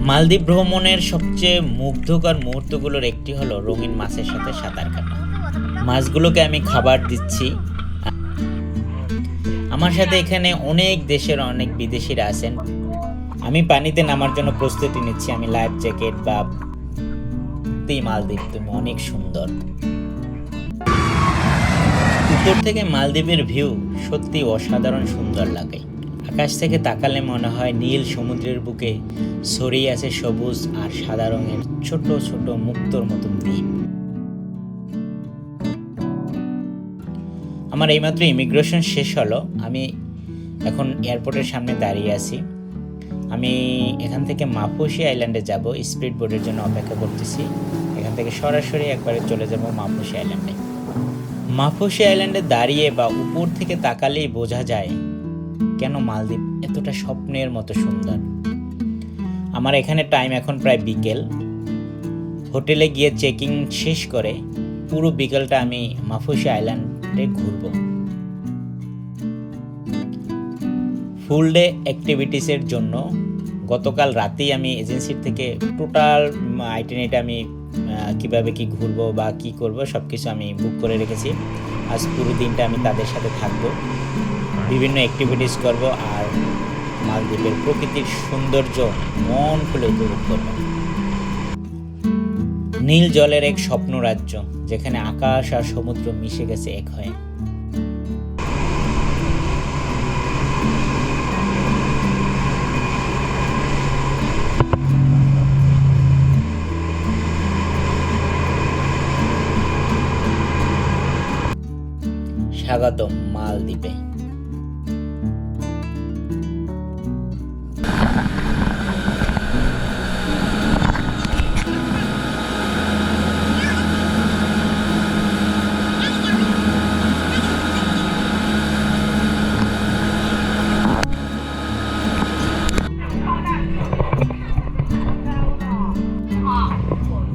মালদ্বীপ ভ্রমণের সবচেয়ে মুগ্ধকর মুহূর্তগুলোর একটি হলো রঙিন মাছের সাথে সাঁতার কাটা। মাছগুলোকে আমি খাবার দিচ্ছি। আমার সাথে এখানে অনেক দেশের অনেক বিদেশিরা আছেন। আমি পানিতে নামার জন্য প্রস্তুতি নিচ্ছি। আমি লাইফ জ্যাকেট বা মালদ্বীপ তুমি অনেক সুন্দর। উপর থেকে মালদ্বীপের ভিউ সত্যি অসাধারণ সুন্দর লাগে। আকাশ থেকে তাকালে মনে হয় নীল সমুদ্রের বুকে ছড়িয়ে আছে সবুজ আর সাদা রঙের ছোট ছোট মুক্তোর মতন দ্বীপ। আমার এইমাত্র ইমিগ্রেশন শেষ হলো। আমি এখন এয়ারপোর্টের সামনে দাঁড়িয়ে আছি। আমি এখান থেকে মাফুসি আইল্যান্ডে যাব। স্পিড বোটের জন্য অপেক্ষা করতেছি। এখান থেকে সরাসরি একবারে চলে যাব মাফুসি আইল্যান্ডে। মাফুসি আইল্যান্ডে দাঁড়িয়ে বা উপর থেকে তাকালেই বোঝা যায় কেন মালদ্বীপ এতটা স্বপ্নের মতো সুন্দর। আমার এখানে টাইম এখন প্রায় বিকেল। হোটেলে গিয়ে চেকিং শেষ করে পুরো বিকেলটা আমি মাফুসি আইল্যান্ডে ঘুরব। ফুল ডে অ্যাক্টিভিটিসের জন্য গতকাল রাতেই আমি এজেন্সির থেকে টোটাল আইটিনারিটা আমি কিভাবে কি ঘুরবো বা কি করব সব কিছু আমি বুক করে রেখেছি। আজ পুরো দিনটা আমি তাদের সাথে থাকবো, বিভিন্ন অ্যাক্টিভিটিস করব আর মালদ্বীপের প্রকৃতির সৌন্দর্য মন খুলে উপভোগ করব। নীল জলের এক স্বপ্ন রাজ্য, যেখানে আকাশ আর সমুদ্র মিশে গেছে এক হয়ে। স্বাগতম মালদ্বীপে।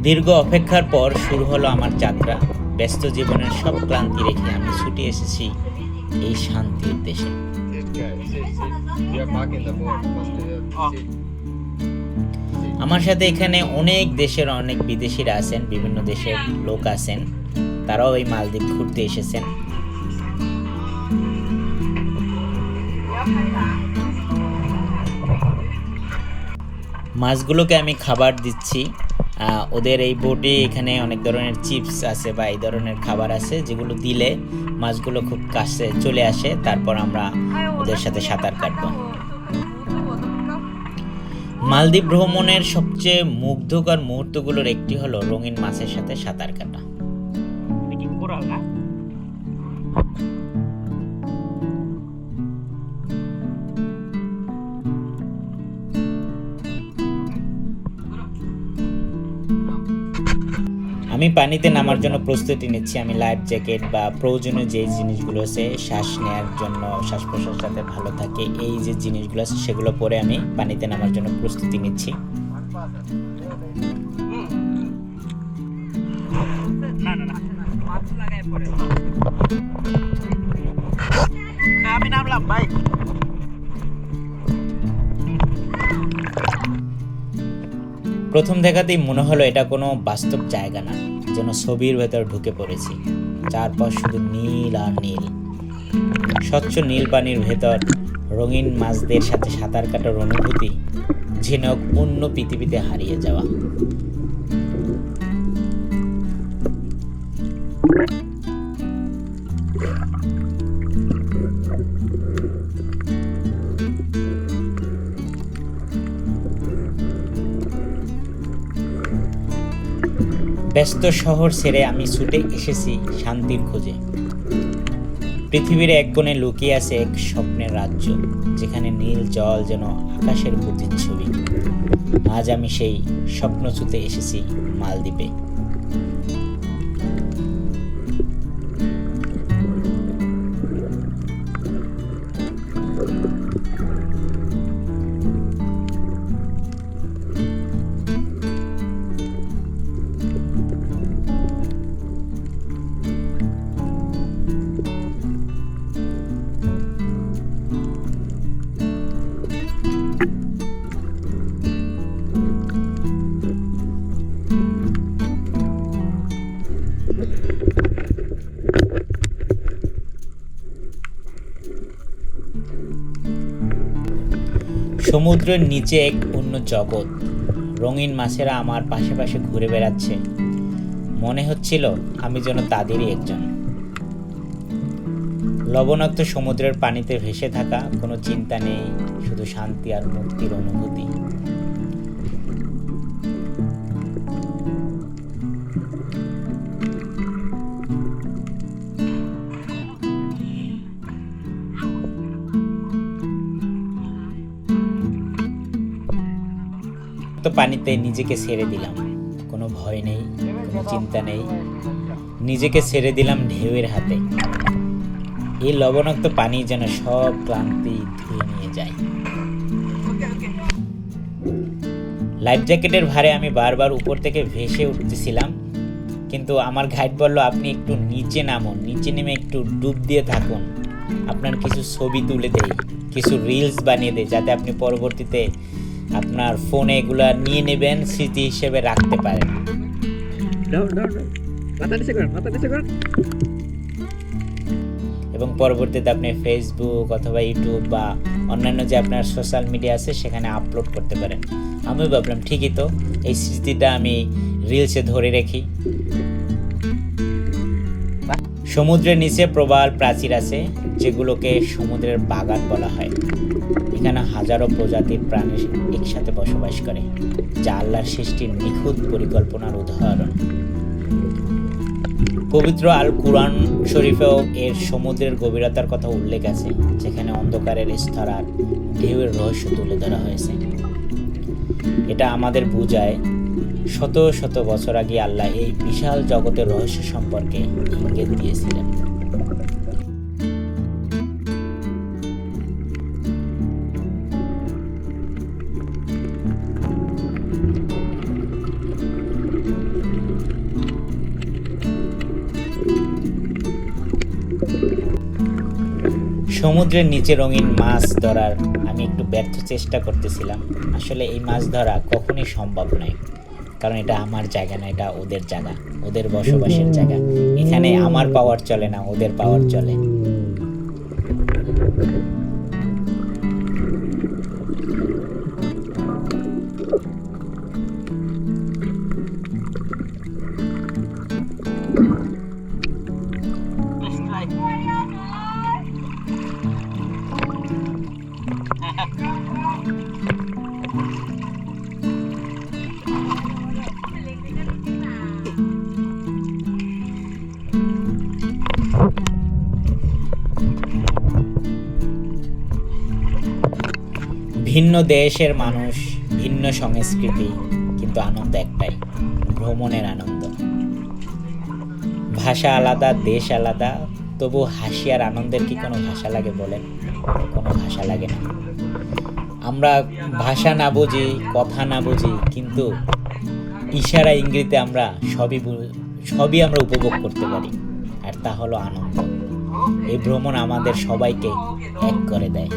দীর্ঘ অপেক্ষার পর শুরু হলো আমার যাত্রা। ব্যস্ত জীবনের সব ক্লান্তি রেখে আমি ছুটে এসেছি এই শান্তির দেশে। আমার সাথে এখানে অনেক দেশের অনেক বিদেশিরা আছেন, বিভিন্ন দেশের লোক আছেন, তারাও এই মালদ্বীপ ঘুরতে এসেছেন। মাছগুলোকে আমি খাবার দিচ্ছি। ওদের এই বোটে এখানে অনেক ধরনের চিপস আছে বা এই ধরনের খাবার আছে, যেগুলো দিলে মাছগুলো খুব কাছে চলে আসে। তারপর আমরা ওদের সাথে সাঁতার কাটবো। মালদ্বীপ ভ্রমণের সবচেয়ে মুগ্ধকর মুহূর্তগুলোর একটি হলো রঙিন মাছের সাথে সাঁতার কাটা। আমি পানিতে নামার জন্য প্রস্তুতি নিচ্ছি। আমি লাইফ জ্যাকেট বা প্রয়োজনীয় যে জিনিসগুলো আছে শ্বাস নেওয়ার জন্য, শ্বাস প্রশ্বাস যাতে ভালো থাকে, এই যে জিনিসগুলো আছে সেগুলো পরে আমি পানিতে নামার জন্য প্রস্তুতি নিচ্ছি। আমি নামলাম ভাই। প্রথম দেখাতেই মনে হলো এটা কোনো বাস্তব জায়গা না, যেন ছবির ভেতর ঢুকে পড়েছি। চারপাশ শুধু নীল আর নীল। স্বচ্ছ নীল পানির ভেতর রঙিন মাছদের সাথে সাঁতার কাটার অনুভূতি যেন অন্য পৃথিবীতে হারিয়ে যাওয়া। ব্যস্ত শহর ছেড়ে আমি ছুটে এসেছি শান্তির খোঁজে। পৃথিবীর এক কোণে লুকিয়ে আছে এক স্বপ্নের রাজ্য, যেখানে নীল জল যেন আকাশের প্রতিচ্ছবি। আজ আমি সেই স্বপ্ন ছুঁতে এসেছি মালদ্বীপে। সমুদ্রের নিচে এক অন্য জগৎ। রঙিন মাছেরা আমার পাশে পাশে ঘুরে বেড়াচ্ছে। মনে হচ্ছিল আমি যেন তাদেরই একজন। লবণাক্ত সমুদ্রের পানিতে ভেসে থাকা, কোনো চিন্তা নেই, শুধু শান্তি আর মুক্তির অনুভূতি। তো পানিতে নিজেকে ছেড়ে দিলাম, কোনো ভয় নেই, কোনো চিন্তা নেই, নিজেকে ছেড়ে দিলাম ঢেউয়ের হাতে। এই লবণাক্ত পানি যেন সব ক্লান্তি ধুয়ে নিয়ে যায়। লাইফ জ্যাকেটের ভারে আমি বারবার উপর থেকে ভেসে উঠতেছিলাম, কিন্তু আমার গাইড বলল, আপনি একটু নিচে নামুন, নিচে নেমে একটু ডুব দিয়ে থাকুন, আপনার কিছু ছবি তুলে দেই, কিছু রিলস বানিয়ে দেয়, যাতে আপনি পরবর্তীতে আপনার ফোনে এগুলা নিয়ে নেবেন, স্মৃতি হিসেবে রাখতে পারেন। এবং পরবর্তীতে আপনি ফেসবুক অথবা ইউটিউব বা অন্যান্য যে আপনার সোশ্যাল মিডিয়া আছে সেখানে আপলোড করতে পারেন। আমি ভাবলাম ঠিকই তো, এই স্মৃতিটা আমি রিলসে ধরে রাখি। সমুদ্রের নিচে প্রবাল প্রাচীর আছে, যেগুলোকে সমুদ্রের বাগান বলা হয়। এখানে হাজারো প্রজাতির প্রাণী একসাথে বসবাস করে, যা আল্লাহর সৃষ্টির নিখুঁত পরিকল্পনার উদাহরণ। পবিত্র আল কুরআন শরীফেও এর সমুদ্রের গভীরতার কথা উল্লেখ আছে, যেখানে অন্ধকারের স্তর আর ঢেউয়ের রহস্য তুলে ধরা হয়েছে। এটা আমাদের বোঝায় শত শত বছর আগে আল্লাহ এই বিশাল জগতের রহস্য সম্পর্কে ইঙ্গিত দিয়েছিলেন। সমুদ্রের নিচে রঙিন মাছ ধরার আমি একটু ব্যর্থ চেষ্টা করতেছিলাম। আসলে এই মাছ ধরা কখনই সম্ভব নয়, কারণ এটা আমার জায়গা না, এটা ওদের জায়গা, ওদের বসবাসের জায়গা। এখানে আমার পাওয়ার চলে না, ওদের পাওয়ার চলে। ভিন্ন দেশের মানুষ, ভিন্ন সংস্কৃতি, কিন্তু আনন্দ একটাই, ভ্রমণের আনন্দ। ভাষা আলাদা, দেশ আলাদা, তবু হাসি আর আনন্দের কি কোনো ভাষা লাগে বলেন? কোনো ভাষা লাগে না। আমরা ভাষা না বুঝি, কথা না বুঝি, কিন্তু ইশারা ইঙ্গিতে আমরা সবই আমরা উপভোগ করতে পারি, আর তা হলো আনন্দ। এই ভ্রমণ আমাদের সবাইকে এক করে দেয়।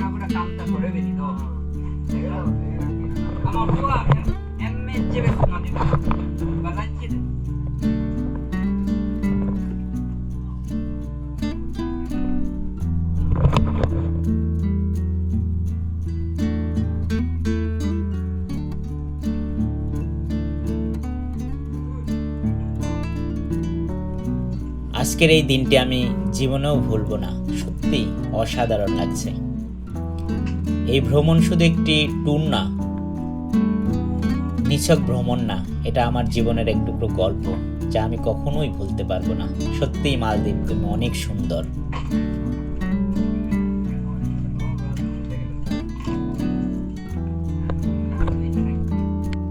আজকের এই দিনটি আমি জীবনেও ভুলবো না, সত্যি অসাধারণ লাগছে। এই ভ্রমণ শুধু একটি ট্যুর না, নিছক ভ্রমণ না, এটা আমার জীবনের এক টুকরো গল্প, যা আমি কখনোই ভুলতে পারবো না। সত্যিই মালদ্বীপ, তুমি অনেক সুন্দর।